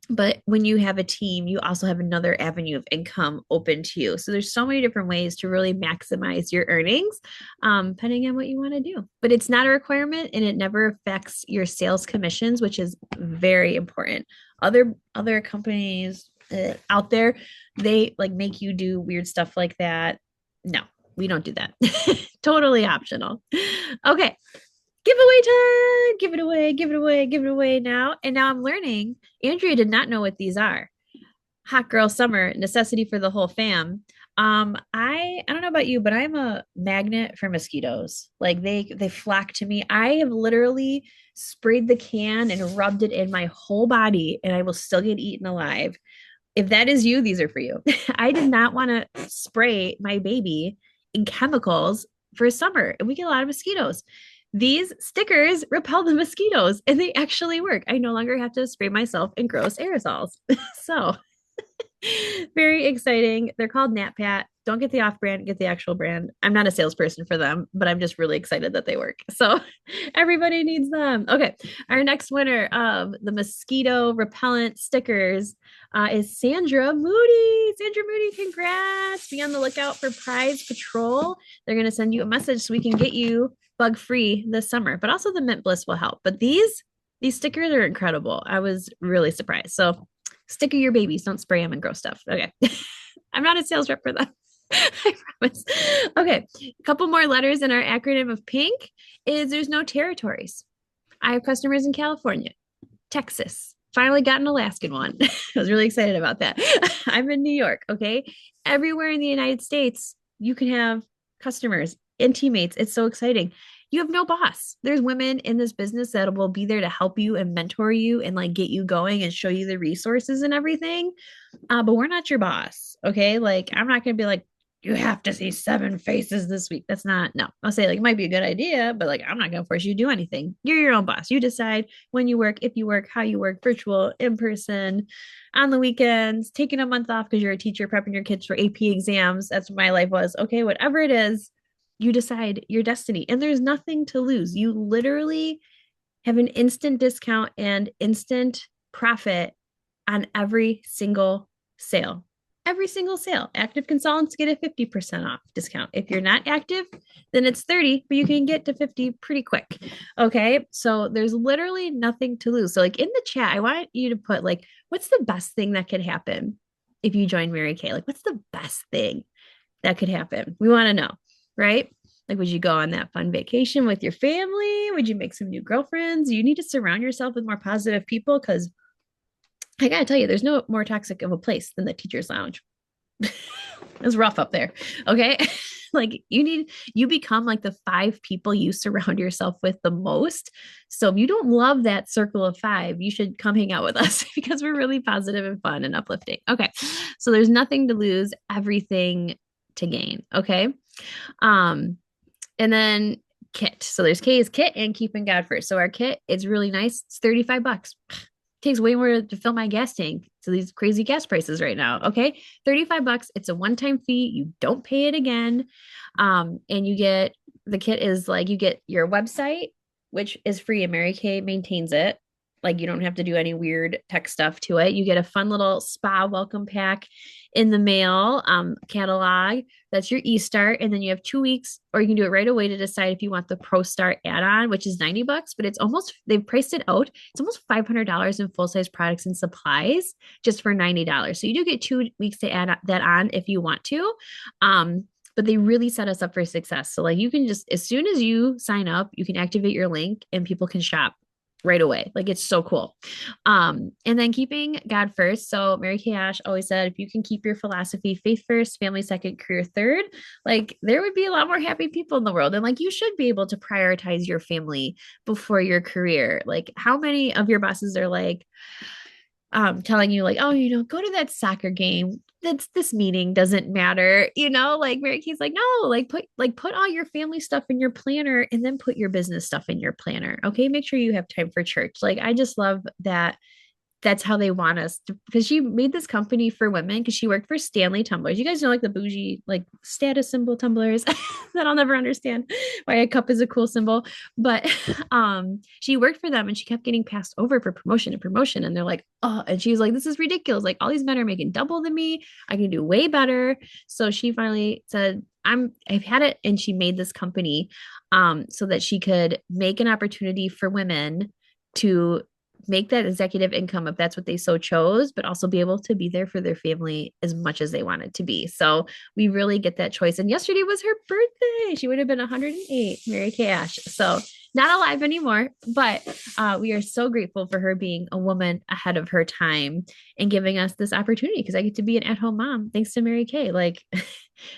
but when you have a team, you also have another avenue of income open to you. So there's so many different ways to really maximize your earnings, depending on what you want to do. But it's not a requirement, and it never affects your sales commissions, which is very important. Other companies out there, they like make you do weird stuff like that. No, we don't do that. Totally optional. Okay, giveaway time. Give it away, give it away, give it away now. And now I'm learning. Andrea did not know what these are. Hot girl summer, necessity for the whole fam. I don't know about you, but I'm a magnet for mosquitoes. Like they flock to me. I have literally sprayed the can and rubbed it in my whole body, and I will still get eaten alive. If that is you, these are for you. I did not want to spray my baby in chemicals for summer, and we get a lot of mosquitoes. These stickers repel the mosquitoes, and they actually work. I no longer have to spray myself in gross aerosols. So very exciting. They're called NatPat. Don't get the off brand, get the actual brand. I'm not a salesperson for them, but I'm just really excited that they work. So everybody needs them. Okay. Our next winner of the mosquito repellent stickers is Sandra Moody. Sandra Moody, congrats. Be on the lookout for Prize Patrol. They're going to send you a message so we can get you bug free this summer, but also the Mint Bliss will help. But these stickers are incredible. I was really surprised. So sticker your babies. Don't spray them and gross stuff. Okay. I'm not a sales rep for them. I promise. Okay. A couple more letters in our acronym of pink is there's no territories. I have customers in California, Texas. Finally got an Alaskan one. I was really excited about that. I'm in New York. Okay. Everywhere in the United States, you can have customers and teammates. It's so exciting. You have no boss. There's women in this business that will be there to help you and mentor you and like get you going and show you the resources and everything. But we're not your boss. Okay. Like, I'm not going to be like, you have to see 7 faces this week. That's not, no. I'll say, like, it might be a good idea, but like, I'm not going to force you to do anything. You're your own boss. You decide when you work, if you work, how you work, virtual, in person, on the weekends, taking a month off because you're a teacher prepping your kids for AP exams. That's what my life was. Okay. Whatever it is, you decide your destiny, and there's nothing to lose. You literally have an instant discount and instant profit on every single sale. Every single sale. Active consultants get a 50% off discount. If you're not active, then it's 30, but you can get to 50 pretty quick. Okay. So there's literally nothing to lose. So, like, in the chat, I want you to put, like, what's the best thing that could happen if you join Mary Kay? Like, what's the best thing that could happen? We want to know, right? Like, would you go on that fun vacation with your family? Would you make some new girlfriends? You need to surround yourself with more positive people, because I gotta tell you, there's no more toxic of a place than the teacher's lounge. It's rough up there. Okay. Like, you become like the 5 people you surround yourself with the most. So if you don't love that circle of 5, you should come hang out with us because we're really positive and fun and uplifting. Okay. So there's nothing to lose, everything to gain. Okay. And then kit. So there's K is kit and keeping God first. So our kit is really nice. It's $35. Takes way more to fill my gas tank. So these crazy gas prices right now. Okay. $35. It's a one-time fee. You don't pay it again. And you get the kit is like you get your website, which is free, and Mary Kay maintains it. Like, you don't have to do any weird tech stuff to it. You get a fun little spa welcome pack in the mail, catalog. That's your e-start. And then you have 2 weeks, or you can do it right away to decide if you want the Pro Start add-on, which is $90, but it's almost, they've priced it out. It's almost $500 in full-size products and supplies just for $90. So you do get 2 weeks to add that on if you want to. But they really set us up for success. So, like, you can just, as soon as you sign up, you can activate your link and people can shop right away. Like, it's so cool. And then keeping God first. So Mary Kay Ash always said, if you can keep your philosophy, faith first, family second, career third, like, there would be a lot more happy people in the world. And like, you should be able to prioritize your family before your career. Like, how many of your bosses are like, telling you like, oh, go to that soccer game. This meeting doesn't matter, like Mary Kay's like, no, put all your family stuff in your planner and then put your business stuff in your planner. Okay. Make sure you have time for church. Like, I just love that that's how they want us to, because she made this company for women because she worked for Stanley tumblers. You guys know like the bougie like status symbol tumblers that I'll never understand why a cup is a cool symbol. But she worked for them and she kept getting passed over for promotion and promotion. And they're like, oh, and she's like, this is ridiculous. Like all these men are making double than me. I can do way better. So she finally said, I've had it, and she made this company so that she could make an opportunity for women to make that executive income if that's what they so chose, but also be able to be there for their family as much as they wanted to be. So we really get that choice. And yesterday was her birthday. She would have been 108, Mary Kay Ash. So not alive anymore, but we are so grateful for her being a woman ahead of her time and giving us this opportunity because I get to be an at-home mom thanks to Mary Kay. Like, I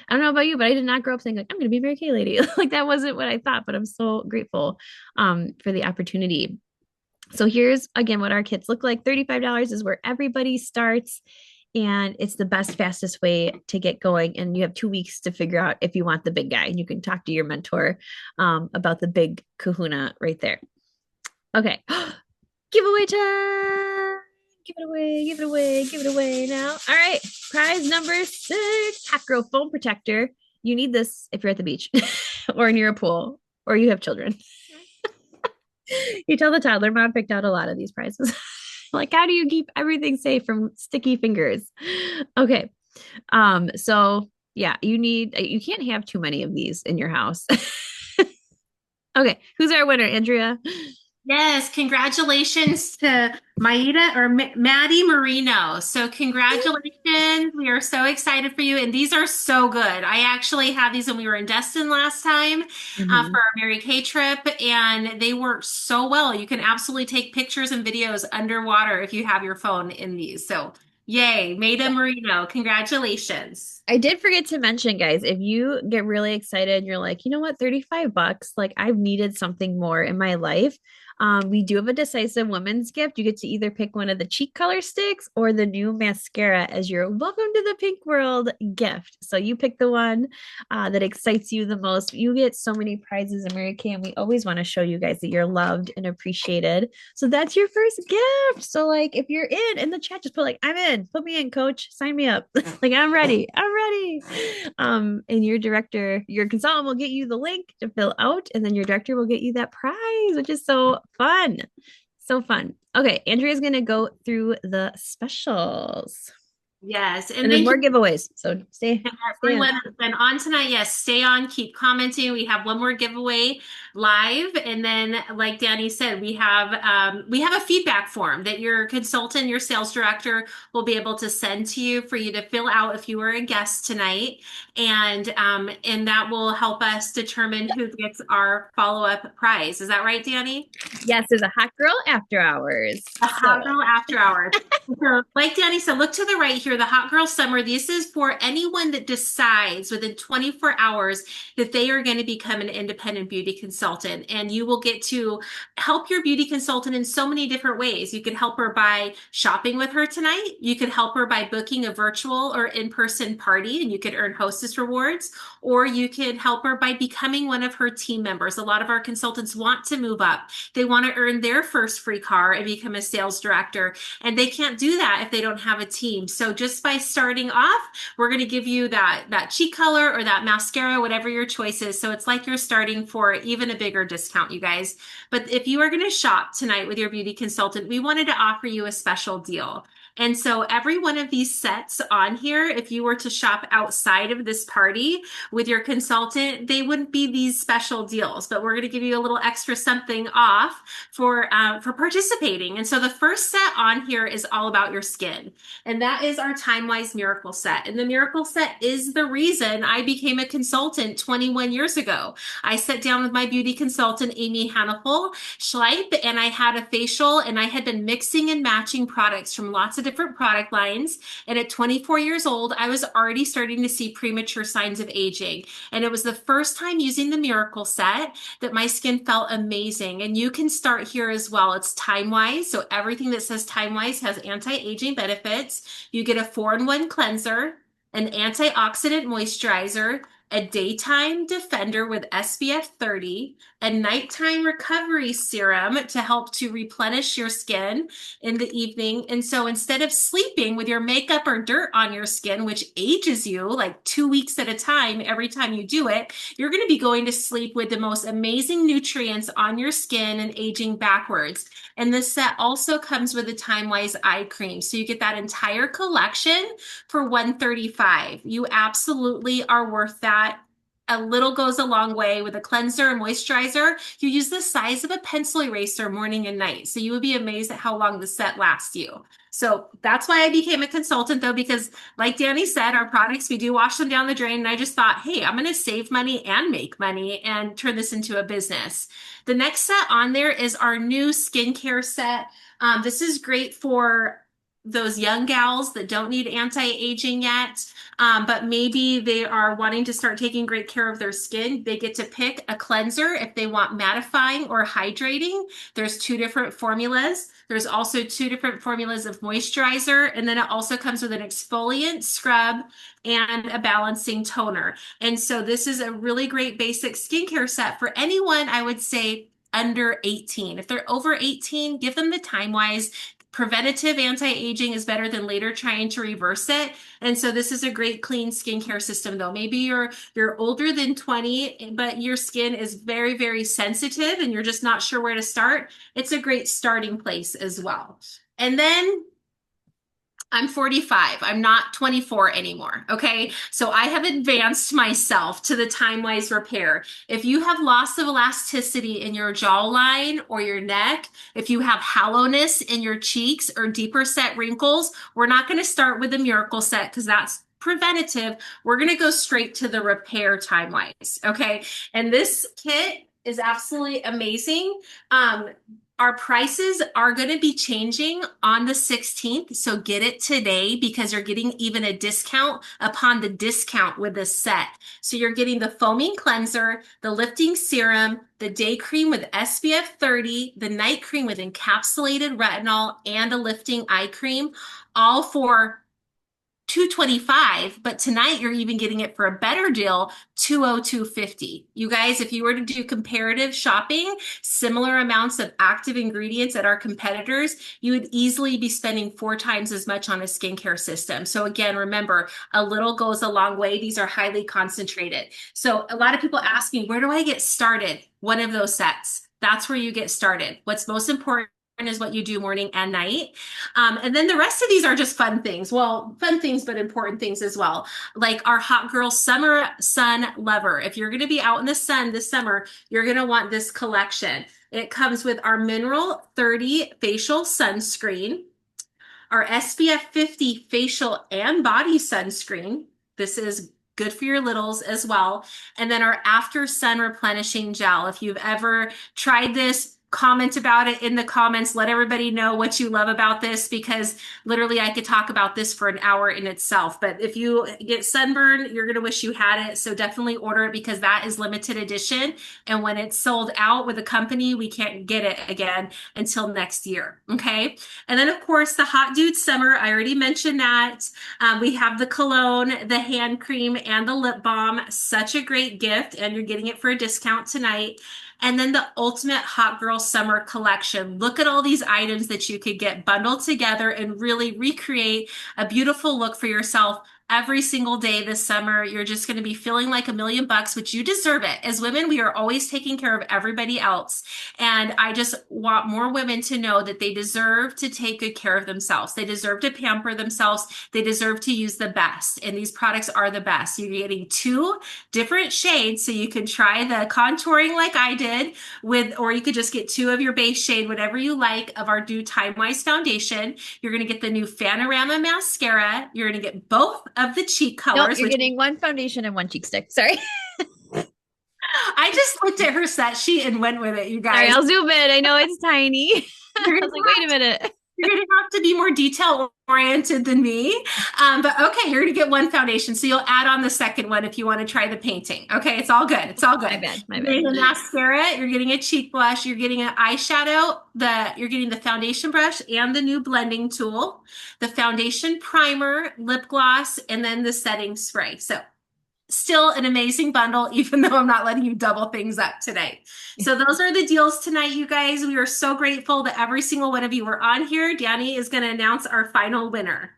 don't know about you, but I did not grow up saying like I'm going to be a Mary Kay lady. Like that wasn't what I thought, but I'm so grateful for the opportunity. So here's again what our kits look like. $35 is where everybody starts. And it's the best, fastest way to get going. And you have 2 weeks to figure out if you want the big guy. And you can talk to your mentor about the big kahuna right there. Okay. Giveaway time. Give it away, give it away, give it away now. All right. Prize number 6, Hot Girl Foam Protector. You need this if you're at the beach or near a pool or you have children. You tell the toddler mom picked out a lot of these prizes. Like, how do you keep everything safe from sticky fingers? Okay. So yeah, you can't have too many of these in your house. Okay, who's our winner, Andrea? Yes, congratulations to Maida or Maddie Marino. So congratulations. We are so excited for you. And these are so good. I actually had these when we were in Destin last time for Mhm. our Mary Kay trip, and they work so well. You can absolutely take pictures and videos underwater if you have your phone in these. So yay, Maida Marino. Congratulations. I did forget to mention, guys, if you get really excited, you're like, you know what, $35, like I've needed something more in my life. We do have a decisive women's gift. You get to either pick one of the cheek color sticks or the new mascara as your welcome to the pink world gift. So you pick the one that excites you the most. You get so many prizes in Mary Kay, and we always want to show you guys that you're loved and appreciated. So that's your first gift. So like if you're in the chat, just put like, I'm in, put me in, coach, sign me up. Like I'm ready. I'm ready. And your director, your consultant will get you the link to fill out, and then your director will get you that prize, which is so fun. So fun. Okay, Andrea's gonna go through the specials. Yes. And And there's thank more you. giveaways. So And stay everyone on. that's been on tonight, yes, stay on, keep commenting. We have one more giveaway live, and then, like Danny said, we have a feedback form that your consultant, your sales director, will be able to send to you for you to fill out if you were a guest tonight, and that will help us determine who gets our follow-up prize. Is that right, Danny? Yes, there's a hot girl after hours. The So Hot Girl After Hours. So, like Danny said, look to the right here, the Hot Girl Summer. This is for anyone that decides within 24 hours that they are going to become an independent beauty consultant. And you will get to help your beauty consultant in so many different ways. You could help her by shopping with her tonight. You could help her by booking a virtual or in-person party, and you could earn hostess rewards. Or you could help her by becoming one of her team members. A lot of our consultants want to move up. They want to earn their first free car and become a sales director. And they can't do that if they don't have a team. So just by starting off, we're going to give you that cheek color or that mascara, whatever your choice is. So it's like you're starting for even a bigger discount, you guys. But if you are going to shop tonight with your beauty consultant, we wanted to offer you a special deal. And so every one of these sets on here, if you were to shop outside of this party with your consultant, they wouldn't be these special deals, but we're going to give you a little extra something off for participating. And so the first set on here is all about your skin, and that is our Time Wise Miracle Set. And the Miracle Set is the reason I became a consultant 21 years ago. I sat down with my beauty consultant, Amy Hannafel Schleip, and I had a facial, and I had been mixing and matching products from lots of different product lines. And at 24 years old, I was already starting to see premature signs of aging. And it was the first time using the Miracle Set that my skin felt amazing. And you can start here as well. It's Time Wise. So everything that says Time Wise has anti-aging benefits. You get a 4-in-1 cleanser, an antioxidant moisturizer, a daytime defender with SPF 30, a nighttime recovery serum to help to replenish your skin in the evening. And so instead of sleeping with your makeup or dirt on your skin, which ages you like 2 weeks at a time every time you do it, you're going to be going to sleep with the most amazing nutrients on your skin and aging backwards. And this set also comes with a Time-Wise eye cream. So you get that entire collection for $135. You absolutely are worth that. A little goes a long way with a cleanser and moisturizer. You use the size of a pencil eraser morning and night. So you would be amazed at how long the set lasts you. So that's why I became a consultant though, because like Danny said, our products, we do wash them down the drain. And I just thought, hey, I'm going to save money and make money and turn this into a business. The next set on there is our new skincare set. This is great for those young gals that don't need anti-aging yet, but maybe they are wanting to start taking great care of their skin. They get to pick a cleanser if they want mattifying or hydrating. There's 2 different formulas. There's also 2 different formulas of moisturizer, and then it also comes with an exfoliant, scrub, and a balancing toner. And so this is a really great basic skincare set for anyone, I would say, under 18. If they're over 18, give them the Time-Wise. Preventative anti-aging is better than later trying to reverse it. And so this is a great clean skincare system though. Maybe you're older than 20, but your skin is very, very sensitive and you're just not sure where to start. It's a great starting place as well. And then I'm 45. I'm not 24 anymore. Okay. So I have advanced myself to the Time-Wise repair. If you have loss of elasticity in your jawline or your neck, if you have hollowness in your cheeks or deeper set wrinkles, we're not going to start with the miracle set because that's preventative. We're going to go straight to the repair Time-Wise. Okay. And this kit is absolutely amazing. Our prices are going to be changing on the 16th, so get it today because you're getting even a discount upon the discount with this set. So you're getting the foaming cleanser, the lifting serum, the day cream with SPF 30, the night cream with encapsulated retinol, and a lifting eye cream, all for $225, but tonight you're even getting it for a better deal, $202.50. You guys, if you were to do comparative shopping, similar amounts of active ingredients at our competitors, you would easily be spending 4 times as much on a skincare system. So again, remember, a little goes a long way. These are highly concentrated. So a lot of people ask me, where do I get started? One of those sets. That's where you get started. What's most important is what you do morning and night. And then the rest of these are just fun things. Well, fun things, but important things as well. Like our Hot Girl Summer Sun Lover. If you're going to be out in the sun this summer, you're going to want this collection. It comes with our Mineral 30 facial sunscreen, our SPF 50 facial and body sunscreen. This is good for your littles as well. And then our After Sun Replenishing Gel. If you've ever tried this, comment about it in the comments. Let everybody know what you love about this because literally I could talk about this for an hour in itself. But if you get sunburn, you're going to wish you had it. So definitely order it because that is limited edition. And when it's sold out with a company, we can't get it again until next year. Okay. And then of course the Hot Dude Summer, I already mentioned that. We have the cologne, the hand cream, and the lip balm. Such a great gift. And you're getting it for a discount tonight. And then the Ultimate Hot Girl Summer Collection. Look at all these items that you could get bundled together and really recreate a beautiful look for yourself every single day this summer. You're just going to be feeling like $1,000,000, which you deserve it. As women, we are always taking care of everybody else. And I just want more women to know that they deserve to take good care of themselves. They deserve to pamper themselves. They deserve to use the best. And these products are the best. You're getting 2 different shades. So you can try the contouring like I did with, or you could just get 2 of your base shade, whatever you like, of our new Time-Wise foundation. You're going to get the new Panorama mascara. You're going to get both of the cheek colors. Nope, you're getting one foundation and one cheek stick. Sorry. I just looked at her set sheet and went with it, you guys. Sorry, I'll zoom in. I know it's tiny. I was like, wait a minute. You're going to have to be more detail oriented than me. But okay, you're going to get one foundation. So you'll add on the second one if you want to try the painting. Okay, it's all good. It's all good. My bad. You're getting a mascara, you're getting a cheek blush, you're getting an eyeshadow, you're getting the foundation brush and the new blending tool, the foundation primer, lip gloss, and then the setting spray. So Still an amazing bundle, even though I'm not letting you double things up today. So those are the deals tonight, you guys. We are so grateful that every single one of you were on here. Danny is going to announce our final winner.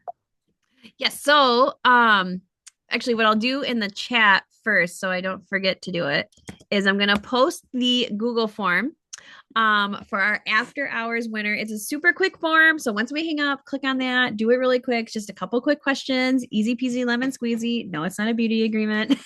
Yes. So, actually, what I'll do in the chat first, so I don't forget to do it, is I'm gonna post the Google form for our after hours winner. It's a super quick form. So once we hang up, click on that, do it really quick, just a couple quick questions, easy peasy lemon squeezy. No, it's not a beauty agreement.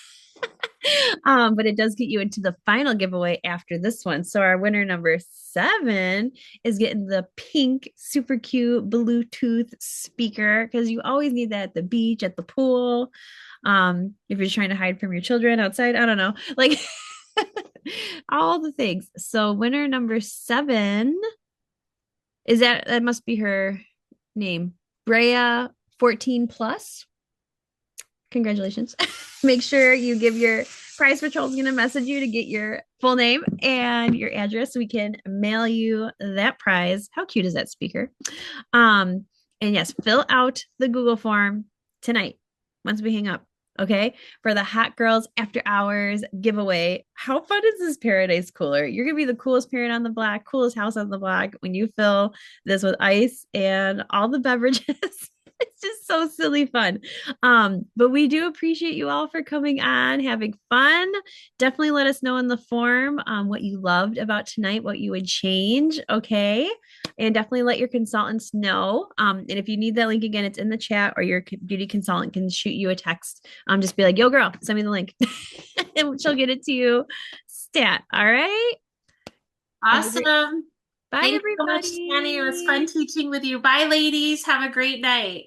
But it does get you into the final giveaway after this one. So our winner number 7 is getting the pink, super cute Bluetooth speaker because you always need that at the beach, at the pool. If you're trying to hide from your children outside, I don't know, like all the things. So winner number 7 is that must be her name, Brea 14 plus. Congratulations. Make sure you give your prize patrol is going to message you to get your full name and your address so we can mail you that prize. How cute is that speaker? Um, and yes, fill out the Google form tonight once we hang up. Okay, for the Hot Girls After Hours giveaway. How fun is this Paradise Cooler? You're gonna be the coolest parent on the block, coolest house on the block when you fill this with ice and all the beverages. It's just so silly fun. But we do appreciate you all for coming on, having fun. Definitely let us know in the form what you loved about tonight, what you would change. Okay. And definitely let your consultants know. And if you need that link again, it's in the chat, or your beauty consultant can shoot you a text. Just be like, yo, girl, send me the link. And she'll get it to you stat. All right. Awesome. Bye, Thanks so much, Danny. It was fun everybody. teaching with you. Bye, ladies. Have a great night.